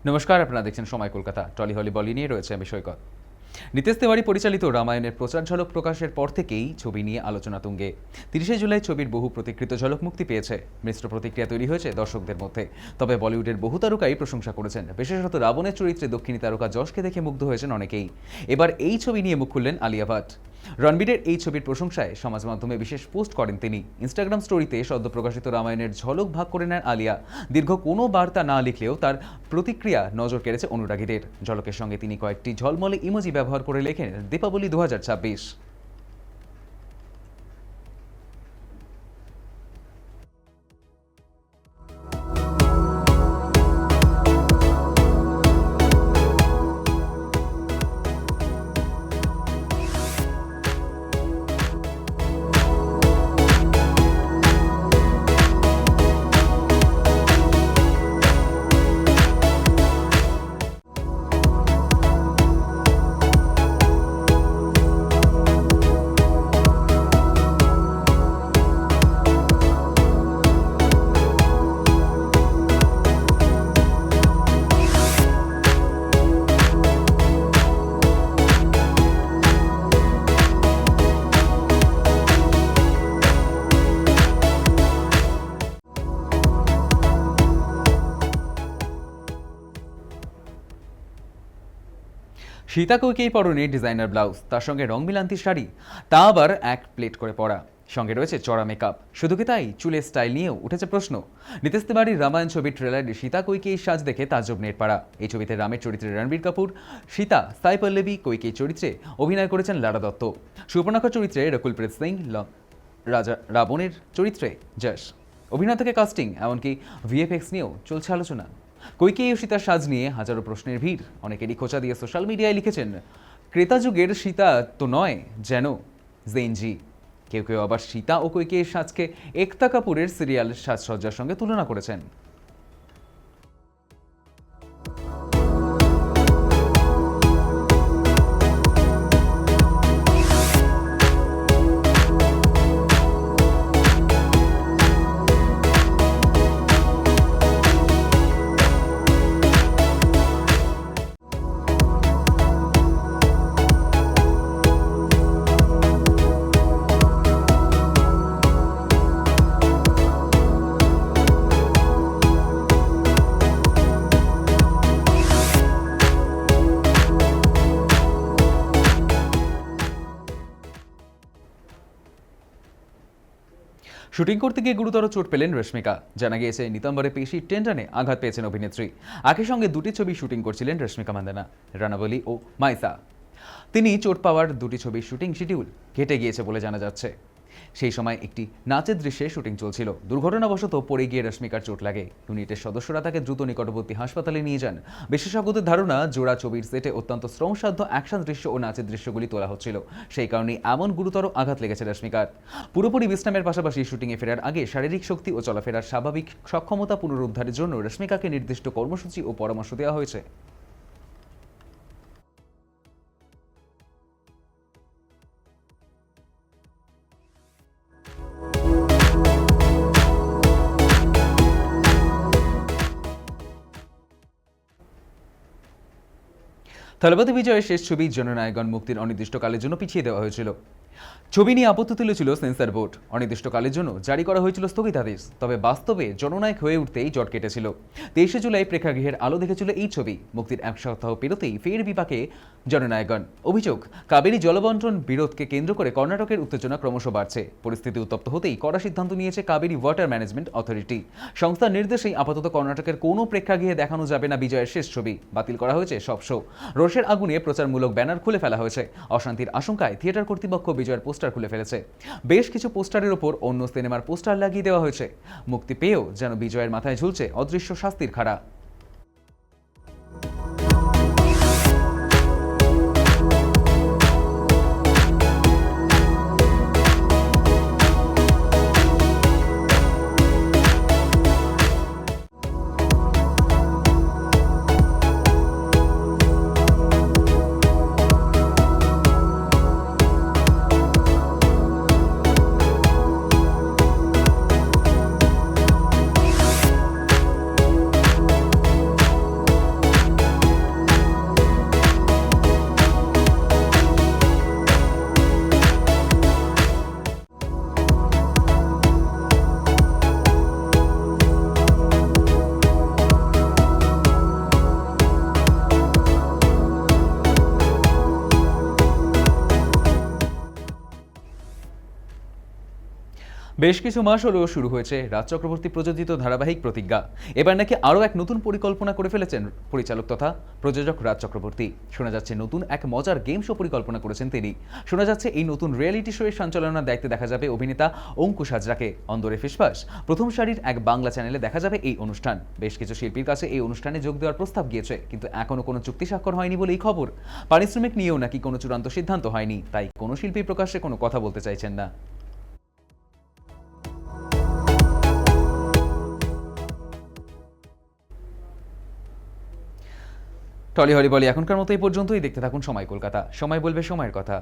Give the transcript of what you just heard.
নমস্কার, আপনারা দেখছেন সময় কলকাতা। টলি হলি বলি নিয়ে রয়েছে আমি সৈকত। নিতেশ তিওয়ারি পরিচালিত রামায়ণের প্রচার ঝলক প্রকাশের পর থেকেই ছবি নিয়ে আলোচনা তুঙ্গে। 30শে জুলাই ছবির বহু প্রতীক্ষিত ঝলক মুক্তি পেয়েছে। মিশ্র প্রতিক্রিয়া তৈরি হয়েছে দর্শকদের মধ্যে। তবে বলিউডের বহু তারকাই প্রশংসা করেছেন। বিশেষত রাবণের চরিত্রে দক্ষিণী তারকা যশকে দেখে মুগ্ধ হয়েছেন অনেকেই। এবার এই ছবি নিয়ে মুখ খুললেন আলিয়া ভাট। রণবীরের এই ছবির প্রশংসায় সমাজ মাধ্যমে বিশেষ পোস্ট করেন তিনি। ইনস্টাগ্রাম স্টোরিতে সদ্য প্রকাশিত রামায়ণের ঝলক ভাগ করে নেন আলিয়া। দীর্ঘ কোনো বার্তা না লিখলেও তার প্রতিক্রিয়া নজর কেড়েছে অনুরাগীদের। ঝলকের সঙ্গে তিনি কয়েকটি ঝলমলে ইমোজি ব্যবহার করে লেখেন, দীপাবলি 2026। সীতা কৈকেয়ী পরনে ডিজাইনার ব্লাউজ, তার সঙ্গে রং মিলান্তি শাড়ি, তা আবার এক প্লেট করে পরা। সঙ্গে রয়েছে চড়া মেকআপ। শুধু কি তাই, চুলের স্টাইল নিয়েও উঠেছে প্রশ্ন। নিতেশ তিওয়ারির রামায়ণ ছবির ট্রেলারে সীতা কৈকেয়ীর সাজ দেখে তাজ্জব নেট পাড়া। এই ছবিতে রামের চরিত্রে রণবীর কাপুর, সীতা সাই পল্লবী, কৈকেয়ী চরিত্রে অভিনয় করেছেন লারা দত্ত, সুপর্ণাখা চরিত্রে রকুলপ্রীত সিং, রাজা রাবণের চরিত্রে যশ। অভিনয় থেকে কাস্টিং এমনকি ভিএফএক্স নিয়েও চলছে আলোচনা। কৈকেয়ী ও সীতার সাজ নিয়ে হাজারো প্রশ্নের ভিড়। অনেকেরই খোঁচা দিয়ে সোশ্যাল মিডিয়ায় লিখেছেন, ক্রেতা যুগের সীতা তো নয়, যেন জেনজি। কেউ কেউ আবার সীতা ও কৈকেয়ীর সাজকে একতা কাপুরের সিরিয়াল সাজসজ্জার সঙ্গে তুলনা করেছেন। শুটিং করতে গিয়ে গুরুতর চোট পেলেন রশ্মিকা। জানা গিয়েছে, নিতম্বরে পেশির টেন্ডনে আঘাত পেয়েছেন অভিনেত্রী। একই সঙ্গে দুটি ছবি শুটিং করছিলেন রশ্মিকা মান্দানা, রানাবলী ও মাইসা। তিনি চোট পাওয়ার দুটি ছবির শুটিং শিডিউল কেটে গিয়েছে বলে জানা যাচ্ছে। সেই সময় একটি নাচের দৃশ্যে শুটিং চলছিল। দুর্ঘটনাবশত পড়ে গিয়ে রশ্মিকার চোট লাগে। ইউনিটের সদস্যরা তাকে দ্রুত নিকটবর্তী হাসপাতালে নিয়ে যান। বিশেষজ্ঞদের ধারণা, জোড়া ছবির সেটে অত্যন্ত শ্রমসাধ্য অ্যাকশন দৃশ্য ও নাচের দৃশ্যগুলি তোলা হচ্ছিল। সেই কারণে এমন গুরুতর আঘাত লেগেছে রশ্মিকার। পুরোপুরি বিশ্রামের পাশাপাশি শুটিংয়ে ফেরার আগে শারীরিক শক্তি ও চলাফেরার স্বাভাবিক সক্ষমতা পুনরুদ্ধারের জন্য রশ্মিকাকে নির্দিষ্ট কর্মসূচি ও পরামর্শ দেওয়া হয়েছে। থলপতি বিজয়ের শেষ ছবি জননায়কগণ মুক্তির অনির্দিষ্টকালের জন্য পিছিয়ে দেওয়া হয়েছিল। ছবি নিয়ে আপত্তি তুলেছিল সেন্সর বোর্ড। অনির্দিষ্টকালের জন্য জারি করা হয়েছিল স্থগিতাদেশ। তবে বাস্তবে জননায়ক হয়ে উঠতেই জট কেটেছিল। 23শে জুলাই প্রেক্ষাগৃহের আলো দেখেছিল এই ছবি। মুক্তির এক সপ্তাহ পেরোতেই ফের বিপাকে জননায়কগণ। অভিযোগ, কাবেরী জলবন্টন বিরোধকে কেন্দ্র করে কর্ণাটকের উত্তেজনা ক্রমশ বাড়ছে। পরিস্থিতি উত্তপ্ত হতেই কড়া সিদ্ধান্ত নিয়েছে কাবেরী ওয়াটার ম্যানেজমেন্ট অথরিটি। সংস্থার নির্দেশেই আপাতত কর্ণাটকের কোনো প্রেক্ষাগৃহে দেখানো যাবে না বিজয়ের শেষ ছবি। বাতিল করা হয়েছে সব শো। রোষের আগুনে প্রচারমূলক ব্যানার খুলে ফেলা হয়েছে। অশান্তির আশঙ্কায় থিয়েটার কর্তৃপক্ষ বিজয়ের পোস্টার খুলে ফেলেছে। বেশ কিছু পোস্টারের ওপর অন্য সিনেমার পোস্টার লাগিয়ে দেওয়া হয়েছে। মুক্তি পেয়েও যেন বিজয়ের মাথায় ঝুলছে অদৃশ্য শাস্তির খাড়া। বেশ কিছু মাস হলো শুরু হয়েছে রাজ চক্রবর্তী প্রযোজিত ধারাবাহিক প্রতিজ্ঞা। এবার নাকি আরও এক নতুন পরিকল্পনা করে ফেলেছেন পরিচালক তথা প্রযোজক রাজ চক্রবর্তী। শোনা যাচ্ছে নতুন এক মজার গেম শো পরিকল্পনা করেছেন তিনি। শোনা যাচ্ছে এই নতুন রিয়েলিটি শো এর সঞ্চালনার দায়িত্বে দেখা যাবে অভিনেতা অঙ্কুশ হাজরাকে। অন্দরে ফিসফাস প্রথম সারির এক বাংলা চ্যানেলে দেখা যাবে এই অনুষ্ঠান। বেশ কিছু শিল্পীর কাছে এই অনুষ্ঠানে যোগ দেওয়ার প্রস্তাব গিয়েছে, কিন্তু এখনো কোনো চুক্তি স্বাক্ষর হয়নি বলেই খবর। পারিশ্রমিক নিয়েও নাকি কোনো চূড়ান্ত সিদ্ধান্ত হয়নি, তাই কোনো শিল্পী প্রকাশ্যে কোনো কথা বলতে চাইছেন না। টলি হলি বলি এখনকার মতো এই পর্যন্তই। দেখতে থাকুন সময় কলকাতা। সময় বলবে সময়ের কথা।